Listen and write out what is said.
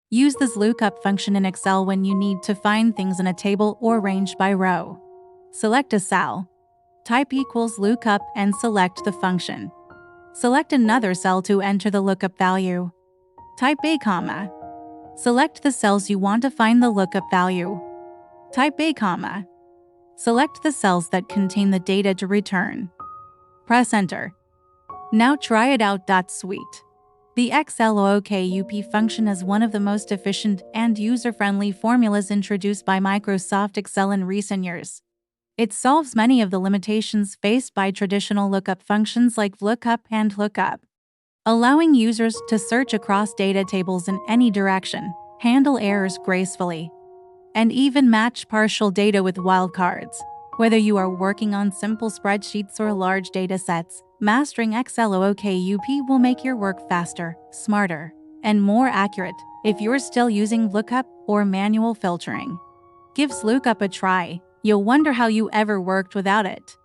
Use this lookup function in Excel when you need to find things in a table or arranged by row. Select a cell. Type =lookup and select the function. Select another cell to enter the lookup value. Type a comma. Select the cells you want to find the lookup value. Type a comma. Select the cells that contain the data to return. Press Enter. Now try it out. Sweet. The XLOOKUP function is one of the most efficient and user-friendly formulas introduced by Microsoft Excel in recent years. It solves many of the limitations faced by traditional lookup functions like VLOOKUP and LOOKUP, allowing users to search across data tables in any direction, handle errors gracefully, and even match partial data with wildcards. Whether you are working on simple spreadsheets or large data sets, mastering XLOOKUP will make your work faster, smarter, and more accurate. If you're still using VLOOKUP or manual filtering, give XLOOKUP a try. You'll wonder how you ever worked without it.